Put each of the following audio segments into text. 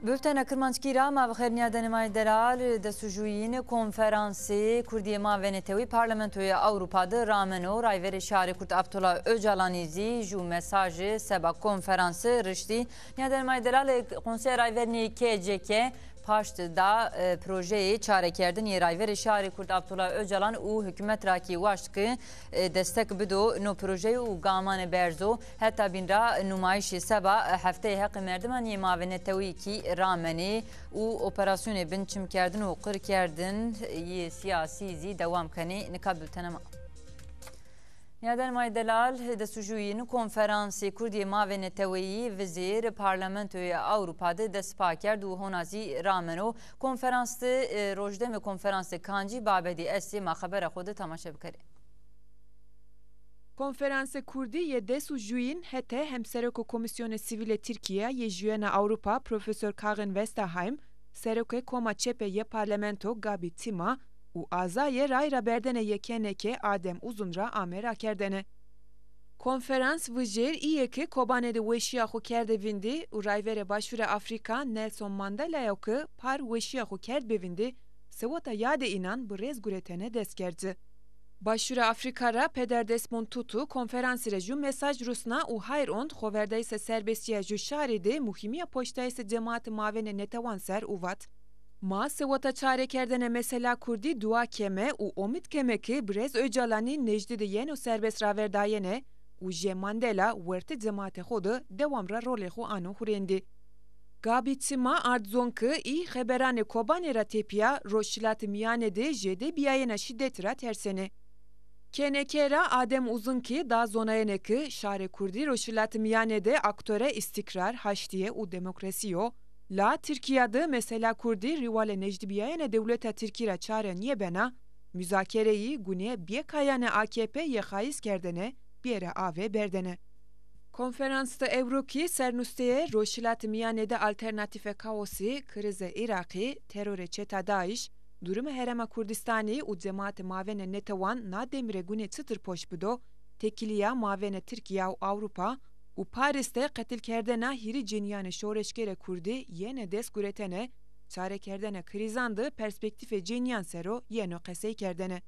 Bültena Kırmançkîra mavxerniya Denemay Delal destûjûyîn konferansê Kurdiyê Mavenetewî Parlamentoya Avrupa'da rameno rayverê şarê Kurd Abdullah Öcalanî zî jû mesajê seba konferansê riştî niya Denemay Delal Konsey Rayverniyê KCK paşt da projeyê çarekerdin yê rayverê şarê Kurd Abdullah Öcalan û hikûmet rakî waş ki destek bido no projeyê û gamanê berzo heta bînra nûmayişê seba hefteyê heqê merdiman yê mavenetewîkî ramenê û operasyonê bin çimkerdin û qirkerdin yê siyasî zî dewam kenê nika bültenema. Denemay Delal destûjûyîn konferansê Kurdiyê Mavenetewî vizêr Parlamentoya Avrupa'da destpa kerd û hona zî rameno konferansê rojdemê konferansê kancî babedî esê ma xebera xwe de temaşe bikare. Konferansa Kurdî yê destûjûyîn hete hemserokê Komisyona Sivîl Tirkiye yê Jiyana Awropa Profesör Karin Westerheim, serokê Koma Çepê yê Parlamento Gabi Tima û azayê rayra berdene yê KNK Adem Uzunra amêra kerdene. Konferans vijêr îyekê kobanê de weşiya xwe kerde vîndî û rayverê Başûra Afrika Nelson Mandelaya ku par weşiya xwe kerd bevîndî, sewata yadê înan bi rêz guretene dest kerdi. Başûra Afrika ra Peder Desmond Tutu konferansê re jû mesaj Rûsna û hayr ond xweverdeysa serbestiya ji şarê de muhîmiya poştayesa cemaatê mavenê netewan ser û vat. Ma sewata çarekerdene mesela Kurdî dua keme û omîd keme ki Birêz Öcalanî nejdî de yên û serbest raverdayene û jê Mandela wertê cemaatê xwe de dewam ra rolê xwe ano xurêndî. Gabi Tima ardzon ki î xeberanê kobanê ra têpiya rojhilatê miyanê de jê de biyayena şiddetê ra tersene. KNK ra Adem Uzunkî da zonayene ki şarê Kurdî rojhilatê miyanê de aktöre istikrar, haştiye û demokrasiyo la Tirkiyede mesela Kurdî rîwale nejdibiyayene dewleta Tirkî ra çare niye bena müzakereyî gunê biyekayane AKP yê xayîs kerdene biyêre avê berdene. Konferansta Evrokî sernûsteyê rojhilatê miyanê de alternatîfe kaosî, krize Iraqî, terorê çeta Daeş, durumu Herêma Kurdistanê û cemaatê mavenê netewan nademire gunê çıtır poş bido, tekiliya mavenê Tirkiye û Awropa û Parîs'te qetilkerdena hîrî ceniyanê şoreşgerê Kurdî yene dest guretene, çarekerdene krizan de perspektîfê ceniyan sero yeno qesey kerdene.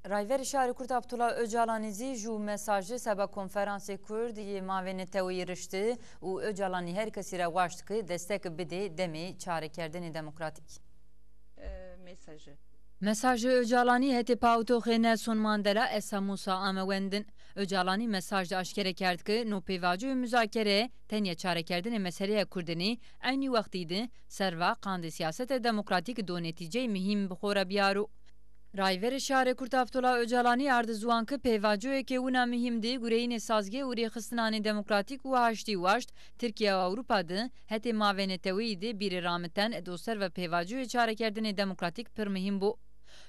Rayverê şarê Kurd Abdullah Öcalanî zî jû mesajê seba konferansê Kurd yê mavenetewî riştî û Öcalanî her kesî re waş dike destek bidê demê çarekerdenê demokratîk. Mesajê Öcalanî hetê pawtoxê Nelson Mandela Esa Musa amewendin. Öcalanî mesajda aşkere kerd ki nûpêvajoyê müzakereyê tenye çarekerdenê meseleya Kurdinê aynî wextî de serva qandê siyasetê demokratîk donêtîceyê mihîm bixwe biyaro. Rayverê şarê Kurd Abdullah Öcalanî ardizwan ki pêvajoyekê wina mihîm de gureyînê sazgê û rêxistinanê demokratîk û haştî waşt Tirkiye û Awropa de hetê mavenetewî de bîrê ramiten doser ve pêvajoyê çarekerdenê demokratîk pir mihîm bû.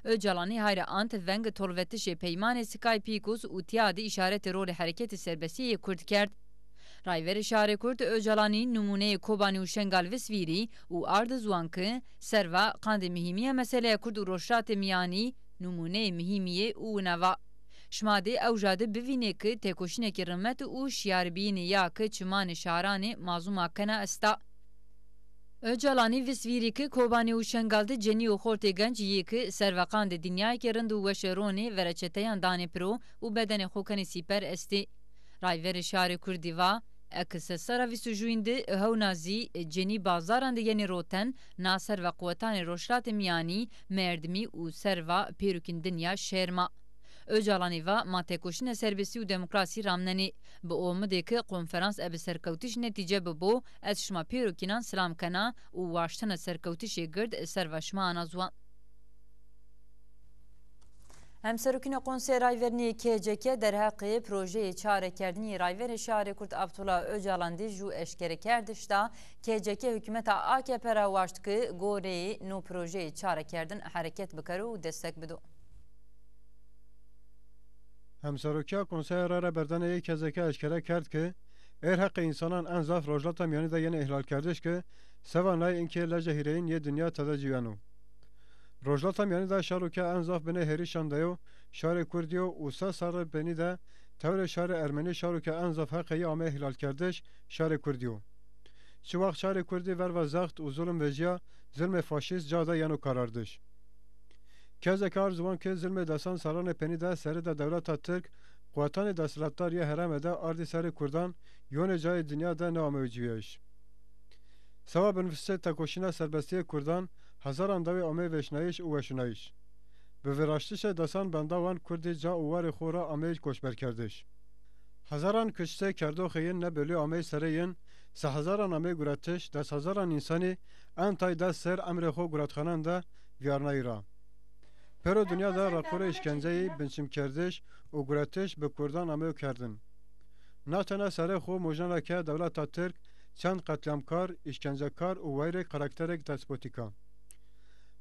Öcalanî hayra ant veng tolvetişê peymanê Skype-Picus û tiya de îşaretê rolê hereketê serbestiyê Kurd kerd. Rayverê şarê Kurd Öcalanî numûneyê Kobanî û Şengal Visvîrî û ardizwan ki serva qandê mihîmiya meseleya Kurd û rojhilatê miyanî numûneyê mihîmiyê û neva. Şmadê ew jadî bivîne ki têkoşînekî rimet û şiyarbiyînê ya ki çimanê şaranê mazûma kena esta. Öcalanî Visvîrî ki Kobanî û Şengal de cenî û xortê genc yê ki serva qandê dinyayekê rind û weşeronê vereçeteyan danê piro û bedenê xwekenê sîper estê. Rayverê şarê Kurdî va ekisesera vîsûjûyîn de hewna zî cenî bazaran de yenê roten na serva quwetanê rojhilatê miyanî merdimî û serva pêrûkên dinya şêrma. Öcalanî va ma têkoşîna serbestî û demokrasî ramnenê bi omidê ki konferans ev serkewtîş netîce bibo ez şima pêrokînan silam kena û waştina serkewtîşê gird serva şima ana zwan. Hemserokîna Konsey Rayverniyê KCK derheqê projeyê çarekerdinê rayverê şarê Kurd Abdullah Öcalan de jû eşkere kerdiş da KCK hikûmeta AKP ra waş dike goreyê nû projeyê çarekerdin hereket bikare û destek bido. Hemserokiya Konseya Rara Berdaneyê KCK eşkere kerd ki eğer heqê insanan en zaf rojhilata miyanî de yene ihlal kerdiş ki sevan lay inkê leje hîreyîn yê dinya tede cîyanû. Rojhilata miyanî de şarokiya en zaf bine herî şandeyo şarê Kurdiyo û se sar benî de تور شهر ارمنی شهر که انزاف حقی آمه احلال کردش شهر کردیو چه وقت شهر کردی ور و زخت و ظلم وجیا ظلم فاشیست جاده یانو کاراردش کازه کار زوان که ظلم دستان سالان پنی ده سر ده دولت ترک قواتان دستلاتار یه هرم ده آردی سر کردان یون جای دنیا ده نامه جویش سوا بنفسه تکوشینا سربستی کردان هزاران دوی آمه وشنایش و وشنایش به وراشتش دستان بنداوان کردی جا اوار خورا آمه کشبر کردش هزاران کشته کردو خیین نبلی آمه سرین سه هزاران آمه گراتش دست هزاران انسانی انتای دست سر امر خو گراتخانان ده ویارنایی را پرو دنیا دا راپور اشکنجهی بنشم کردش و گراتش به کردان آمه کردن ناتنا سر خو موجنا که دولت ترک چند قتلامکار، اشکنجهکار و ویر کاراکترک دسپوتیکا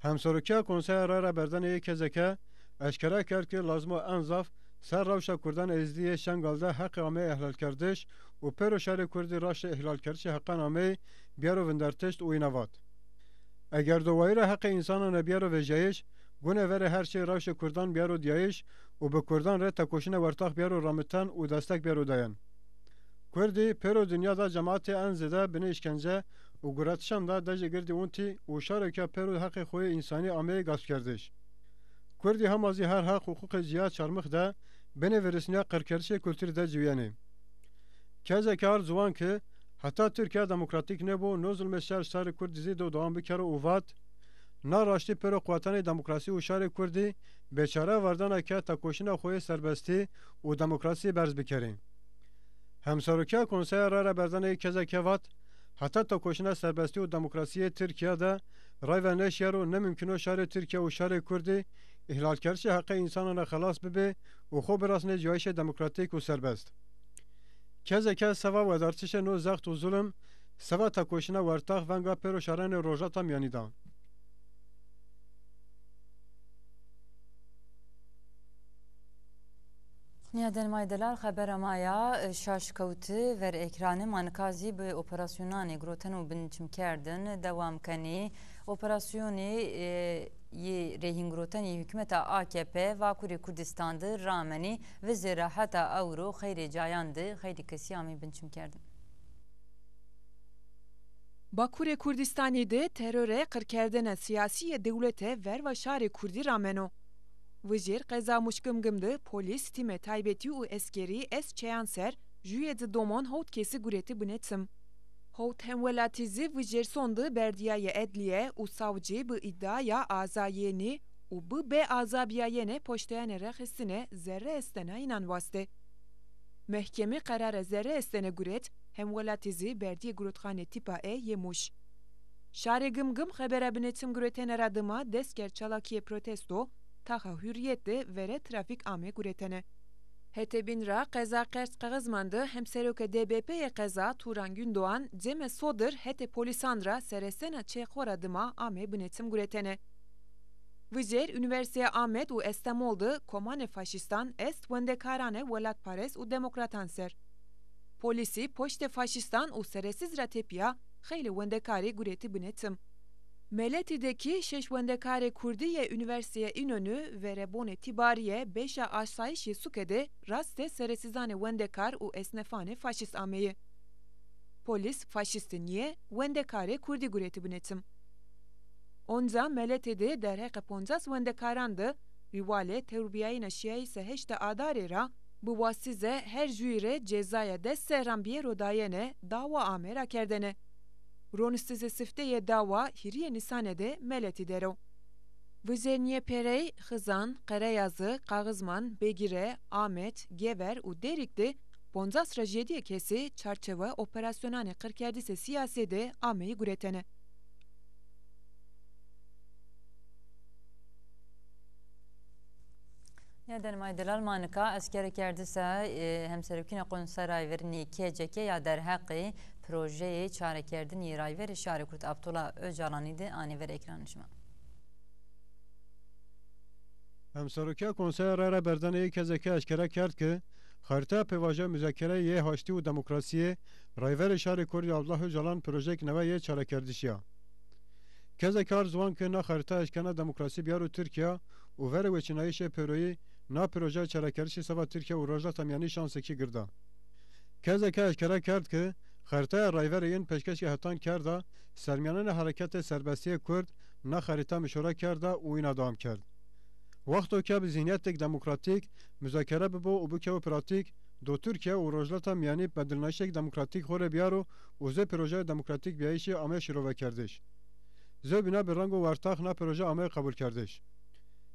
همسروکیا کنسای را بردن یک زکه اشکره کرد که لازم انظاف سر روشا کردن ازدی شنگالده حق آمه احلال کردش و پرو شهر کردی راش احلال کردش حقا آمه بیارو وندرتشت و اینوات اگر دو ویر حق انسان بیارو وجهش گونه ور هر چی روش کردان بیارو دیایش و به کردان را تکوشن ورتاق بیارو رامتن و دستک بیارو داین کردی پرو دنیا دا جماعت انزده بین اشکنجه و گراتشان دا دجه گردی اونتی و شارکا پرو حق خوی انسانی آمه گاسب کردش کردی هم ازی هر حق حقوق جیاد چارمخ دا بین ورسنیا قرکرش کلتور دا جویانه که کار زوان که حتی ترکیه دموکراتیک نبو نوزل شهر شهر کرد زید و دوام بکره اووات ناراشتی پرو قواتان دموکراسی و شهر کردی بیچاره وردن که تکوشن خوی سربستی و دموکراسی برز بکرین همسروکیا کنسای را بردن کزا کوات حتی تکوشن سربستی و دموکراسی ترکیه ده رای و نشیارو نممکنو شهر ترکیه و شهر کردی احلال کردش حق انسانان خلاص ببه و خوب راسن جایش دموکراتیک و سربست کزا که سوا و دارتش نو زخت و ظلم سوا تکوشن ورتاق ونگا پرو شهران روژاتا میانیدان نیادن مایدلال خبر مایا شاش کوتی ور اکران مانکازی به اپراسیونانی گروتن و بنچم کردن دوام کنی اپراسیونی ی رهین گروتن حکومت AKP و کوری کردستان'da رامنی و زراحت اورو خیر جایان'da خیر کسی آمی بنچم کردن Bakurê Kurdistanê de teröre qirkerdina siyasî dewletê ver ve şarê Kurdî rameno. Vijêr qeza muşkimgim de polîs tîmê taybetî û eskerî ez çeyan ser jûyê di domon hewt kesî guretî bune tim. Hewt hemwelatî zî vijêr son di berdiyayê edliye û savcî bi îddiaya azayînê û bi bê azabiyayênê poşteyanê re xistine zerre estena înan waste. Mehkemê qerara zerre estene guret hemwelatî zî berdiyê gurotxanê tîpa E yê Mûş. Şarê Gimgim xebera binetim guretene ra dima dest ker çalakiyê protesto taxa hürriyet de vere trafik amê guretene. Hetebîn ra qeza qers qexizman hem serokê DBP'yê qeza Turan Gündoğan ceme sodir hete polîsan ra serestena çêxora dima amê binetim guretene. Vijêr Üniversiteya Amed û Estemol'da komanê faşistan est wendekarane welatparêst û demokratan ser. Polîsî poştê faşistan û seresiz ra tepiya xeyli wendekarê guretî binetim. Meletî'deki şeş wendekarê Kurdî yê Üniversiteya İnönü ve rebonê tîbariyê beşa asayişê Sukedê rastê seresîzanê wendekar û esnefanê faşîst ameyê. Polîs faşîstin yê wendekarê Kurdî guretî binetim. Onza Meletî'de derheqe 50 wendekaran de riwalê terbiyayîna şiyayî se heşta adarê ra bi wasîze her jûyî re cezaya dest sehrambiyê rodayene dawa amê ra kerdene. Ronistizê sifteyê dawa hiriyê Nîsanê de Meletî dero. Vizêrniyê Perey, Xizan, Qereyazı, Qaxizman, Begîre, Amet, Gever û Derîk de 50 ra jediyê kesî çarçeva operasyonanê qirkerdîsê siyasî de ameyî guretene. Neden maydelal manika askere kerdisa hemserokine konseray verini KCK ya derhaqi projeyi çare kerdin yiray ver şare Kurt Abdullah Öcalan'ı de ani ver ekranışma. همسروکیا کنسای را بردن یک کزکی اشکره کرد که خارطه پیواژه مذاکره یه هاشتی و دموکراسی رایور شهر کردی عبدالله جلان پروژه نوی یه چاره کردشیا. کزکار زوان که نه خارطه اشکنه دموکراسی بیارو ترکیه و ور وچنایش پیروی na proje çarekerişi seva Türkiye û Rojda Miyanî şansekî girda. Kezeke eşkere kerd ki xeritaya rayvereyên peşkeşê hetan kerda sermiyanên Hereketê Serbestiyê Kurd na xerîta mişora kerda û wîna dawam kerd. Wextokê bi zihniyetek demokratîk müzakere bibo û bikew pratik do Türkiye û Rojda Miyanî bedilnişek demokratîk xore biyaro û zê proje demokratîk biyayîşê amê şîrove kerdiş. Zê bîna bi reng û wertax na proje amê qebûl kerdiş.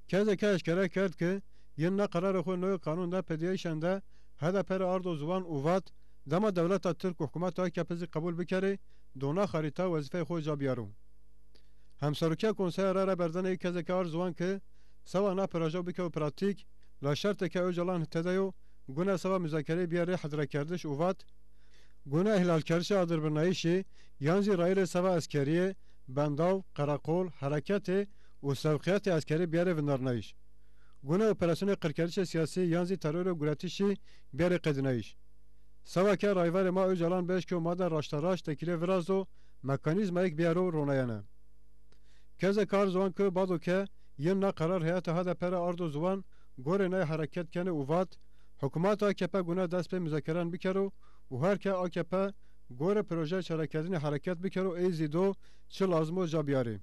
Kezeke eşkere kerd ki yên na qerara xwe nûyê qanûn de pediyayîşan de HDP ardo ziwan û vat dema dewleta Tirk û hikûmeta Kepezî qebûl bikere dona xerîta wezîfeyê xwe ca biyaro. Hemserokiya Konseya Rara Berdaneyê kezeke ar ziwan ki seva na proje bikew pratik la şerteke Öcalan tedeyo gune seva müzakereyê biyarê hedirekerdiş û vat gune ihlalkerişa adirbirnayîşê yan jî rayîrê seva eskeriyê bendav, qereqol, hereketê û sevqiyetê eskerî biyarê vinarnayîş. Gune operasyonê qirkerişê siyasî yan jî terorê guretîşî biyarê qedinayîş. Sevake rayverê ma Öcalan beşke û ma de raşteraş tekîlê viraz û mekanîzmayek biyaro ronayene. Kezeke ar ziwan ki badoke yên na qerar heyeta HDP ardo ziwan gorê nayê hereket kene û vat hikûmeta AKP gune dest pê müzakeran bikero û herke AKP gorê proje çarekerînê hereket bikero ê zîdo çi lazim o ca biyarê.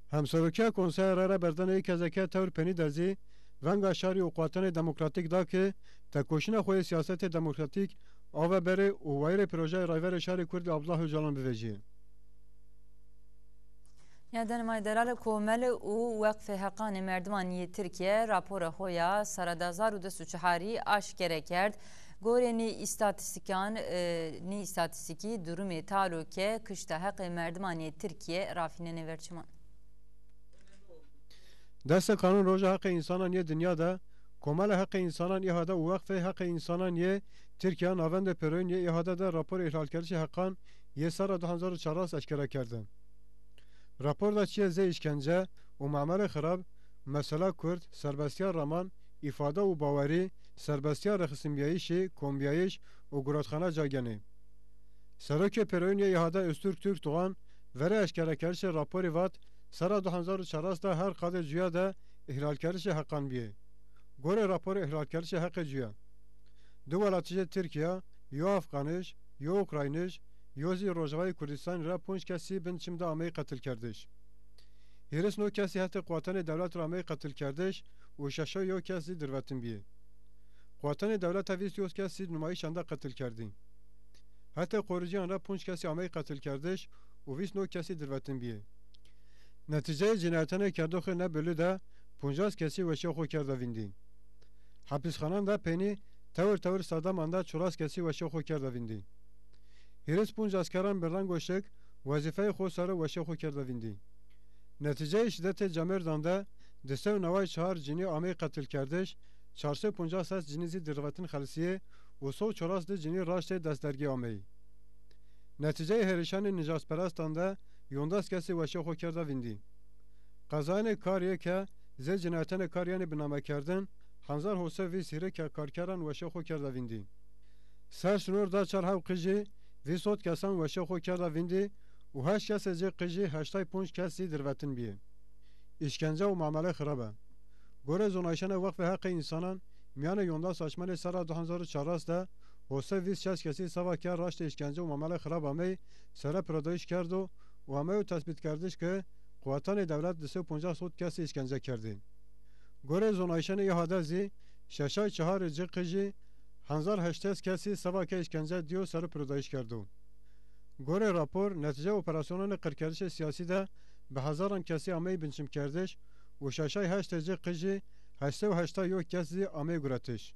Hemserokiya Konseya Rara Berdaneyê kezeke tewr penî dezî venga şerî û quwatanê demokratîk da ki tekoşîna xwe yê siyasetê demokratîk ave berê û wayrê projeyê rayverê şerê Kurdî Abdullah Öcalan bivêjiye. Yadanımay Derale Komel û Wekfê Heqanê Merdimaniyê Tirkiye rapora xwe ya Seredazar û Destûçiharî aşkere kerd. Gorê îstatîstikî durumê talûke kışta Heqê Merdimaniyê Tirkiye rafînenê verçiman. Desta Kanûn Roja Heqê Însanan yê dinya de Komela Heqê Însanan îhade û Wekfê Heqê Însanan yê Tirkiye navendê Pereyên yê îhade de rapor îhlalkerişê heqan yê sera 2004 eşkere kerdin. Raporda çiye zê işkence û memelê xirab, mesela Kurd, serbestiya raman, îfade û bawerî, serbestiya rexisînbiyayîşê, kombiyayîş û guratxana cagenê. Serokê Pereyên yê îhade Öztürk Türk Doğan vere eşkerekerişê raporê vat sera 2004 de her qadê cuya de ihlalkerişê heqan biye. Gorê raporê ihlalkerişê heqê cuya. Du welatî Tirkiye, yo Afganîş, yo Ukraynîş, yo zî Rojavayê Kurdistan re 5 kesî bin çimde ameyê qetil kerdiş. Hêris 9 kesî hete quwatanê dewlet re ameyê qetil kerdiş û şeşa yo kes zî dirvetin bîye. Quwatanê dewleta vî 30 kesî numayîşan de qetil kerdî. Hete qoriciyan re 5 kesî ameyê qetil kerdiş û vî 9 kesî dirvetin bîye. Neticeyê cinayetenê kerdoxê nebirlî de 50 kesî weşiya xwe kerdevîndî. Hapîsxanan de penî tewr sedaman de 40 kesî weşiya xwe kerdevîndî. Hêris 5 askeran bi reng û şik wezîfeyê xwe ser û weşiya xwe kerdevîndî. Neticeyê şiddetê Cemerdan de di sew neway 4 cinî ameyê qetil kerdiş, 450 ses cinî zî dirvetin xelisiye û 140 cinî raştê destdergî ameyî. Neticeyê hêrîşanên nijasperestan de 11 kesî weşiya xwe kerdevîndî. Qezayên kariyê ke zê cinayetenê kariyanê binamekerdin, Hanzar Hose vî sîrek karkeran weşiya xwe kerdevîndî. Ser şinor da çar hev qijî vî 100 kesan weşiya xwe kerdevîndî û 8 kesê jê qijî 85 kesî dirvetin bîye. İşkence û mamelê xirab e. Gorê zonayşana Wekfê Heqê Însanan miyanê 11 saçmenê sera 2004 de Hose vî 6 kesî seva ke raştê işkence û mamelê xirab ameyê sere pirodayîş kerd û ameyê tespît kerdiş ki quwatanê dewlet 250 kesî işkence kerdî. Gorê zonayşanê îhade zî şeşay çiharê cê qijî 1080 kesî seva ke işkence diyo ser pirodayîş kerdo. Gorê rapor netice operasyonên qirkerişê siyasî de bi hezaran kesî ameyê binçim kerdiş û şeşay heştê cê qijî 880 kes zî ameyê guretiş.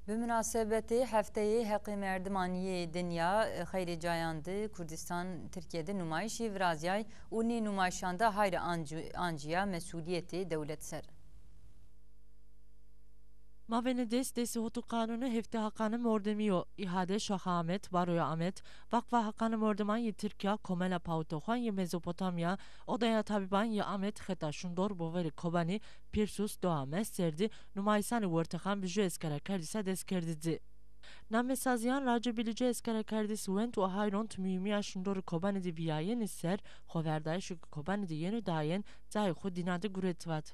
Bi münasebetê hefteyê Heqê Merdimaniyê Dinya xeyrê cayandı Kurdistan Tirkiye'de numayişî viraziyay û nê numayişan da hayra anciya mesuliyetê dewlet ser. Mavene destesi hotu kanunu hefte hakanı mordemiyo ihade Şah Ahmet, Baroya Ahmet, Vakfa hakanı mordeman ye Türkiye, Komela Pautoxan ye Mezopotamya, Odaya tabiban ye Ahmet Xeta Şundor Boveri Kobani, Pirsus Doğa Messerdi, Numayisani Vortaxan biju eskara kerdisa deskerdizi. نامسازیان راجع بلیجه اسکره کردیس وند و هایرونت میمی شندور کوبان دی بیاین سر خوردایش کوبان دی ینو داین زای خود دیناده گورتوات.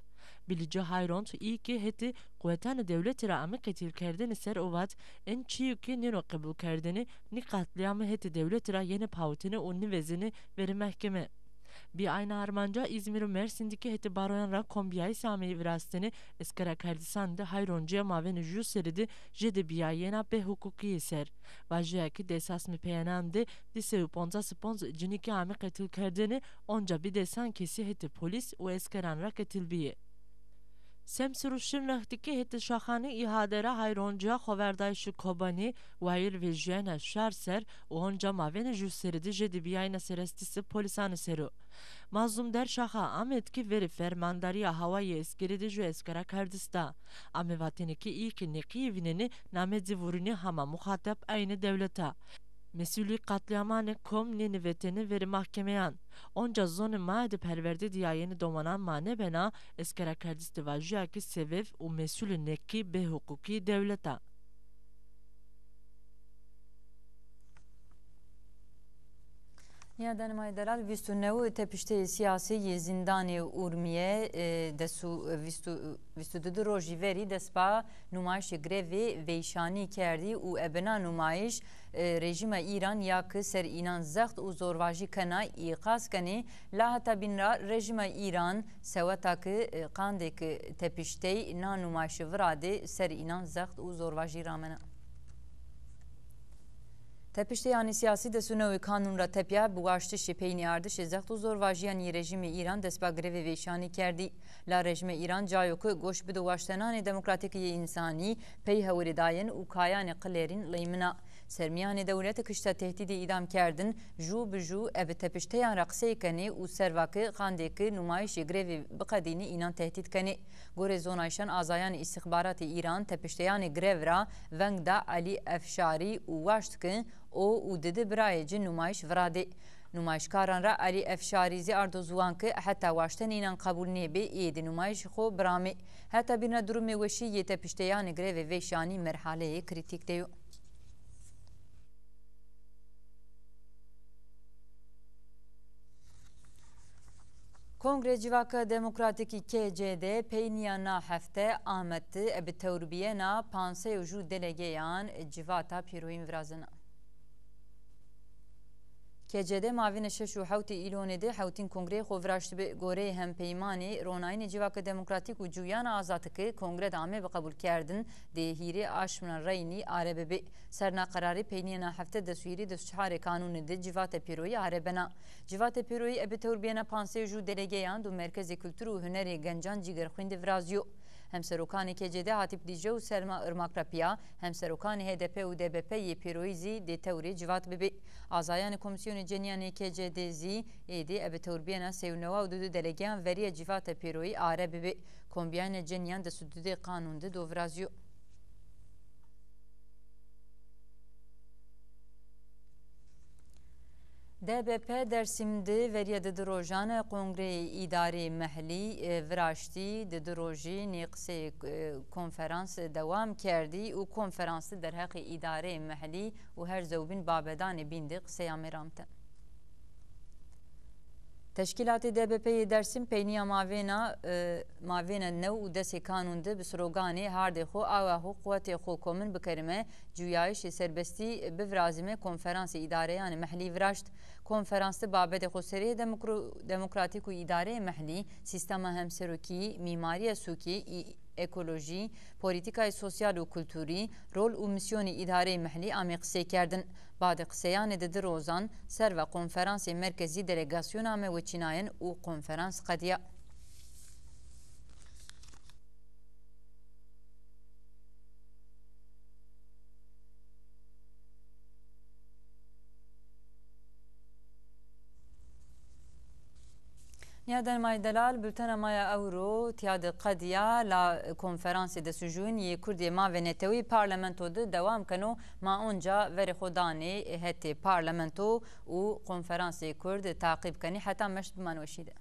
بلیجه هایرونت iyi ki heti kuvvetan devleti ra amı ketil kerdeni ser ovat en çiğ ki nino kabul kerdeni ni katliamı heti devleti ra yeni pavutini unni vezini veri mahkeme. Bir aynı Armanca İzmir Mersin'deki heti baroyan ra kombiyayı sami virasteni eskara kardisan de hayroncuya maveni ju seridi jede biyayena be hukuki ser. Vajya ki desas mi peyanan de dise ponza spons ciniki amı ketil kerdeni onca bir desan kesi heti polis o eskaran ra ketil biye. Semsiruşin rahtiki heti şahani ihadera hayroncuya xoverdayşı kobani vayir ve jena şarser o onca maveni ju seridi jede biyayena serestisi polisanı seru. Mazlum der şaha Ahmet ki veri fermandariya havayı eskeridi ju eskara kardista. Ame vateniki ilk neki vineni namedzi vuruni hama muhatap aynı devleta. Mesulü katliamane kom neni veteni veri mahkemeyan. Onca zonu maade perverdi diyayeni domanan mane bena eskara kardisti vajya ki sevev u mesulü neki be hukuki devleta. Niyadan Maydaral vistunevu tepişte siyasi zindani urmiye vistudu roji veri despa numayiş grevi veyşani kerdi u ebena numayiş rejime İran yakı ser inan zext u zorvaji kana iqas kani lahata binra rejime İran sevatakı kandek tepişte na numayiş vrade ser inan zext u zorvaji ramena. Tepişte yani siyasi de sunevi kanun ra tepya bu aştı peyni ardış zext u zorvajiyan rejimi İran despa grevi veşani kerdi. La rejime İran cayoku goş bidu vaştenani demokratik insani pey havridayen u kayani qlerin leymina. Sermiyani devleti kışta tehdidi idam kerdin ju biju ev tepişte yan raqsey kani u servakı kandeki numayiş grevi bqadini inan tehdit kani. Gore zonayşan azayan istihbaratı İran tepişte yani grevra vengda Ali Efşari u vaştkın o u dedi birayeci numayiş vradi. Numayişkaran ra Ali Efşarizi ardozuan ki hatta vaşten inan kabul nebe iyedi numayiş xo brami. Hatta birine durumu veşi yete pişte yani grevi veşani merhaleye kritik deyo. Kongre Civaka Demokratiki KCD peyniyana hefte Ahmet'ti ebi tevrbiyena panseyoju delegeyan civata piroyin vrazına. KCD mavine şeş u hawti ilonede hawtin kongre xovraştı be gore hem peymani ronayne Civaka Demokratik u cuyana azatıkı kongre dame be kabul kerdin dehiri aşmına reyni arebe serna kararı peyniyana hefte de suiri de şahare kanunu de civata piroyi arebena. Civata piroyi ebi tevrbiyena panseyoju delegeyan du merkezi kültür u hüneri gencan ciger xwindi vrazyo. Hemserokani KCD Hatip Dicle u Selma Irmak Rapia, hemserokani HDP u DBP ye piroizi de tevri civat bibi. Azayan Komisyonu Ceniyani KCD zi edi ebe tevrbiyena sevnova u dudu delegeyan veriye civata piroi are bibi. Kombiyane Ceniyan de sudude kanunde dovrazyo. DBP Dersim'de veriye de rojane Kongre İdari Mehli viraşti de roji niqse konferans devam kerdi u konferansı derhaqi İdari Mehli u her zevbin babedane bindi qseya meramte. Teşkilat-ı DBP'yi Dersim peyniya mavena nev u desi kanunde bi slogani harde xo avahu kuvveti xo komin bikerime cüyayiş serbesti bivrazime konferansı idare yani mehli viraşt. Konferansı babede xo seriye demokratik u idare mehli sistema hemseroki mimariye suki ekoloji, politikayı sosyal u külturi, rol u misyoni idare mehli ame qse kerdin. Bade qseyane de rozan ser ve konferansı merkezi delegasyon ame ve çinayen u konferans qadiya. Niyadan Maydelal bültena maya euro tiyade qadiya la konferansı de sujun ye Kurdiye ma ve netewi parlamento de devam kano ma onca veri xodani heti parlamento u konferansı Kurd takip kani hatta meşt manweşide.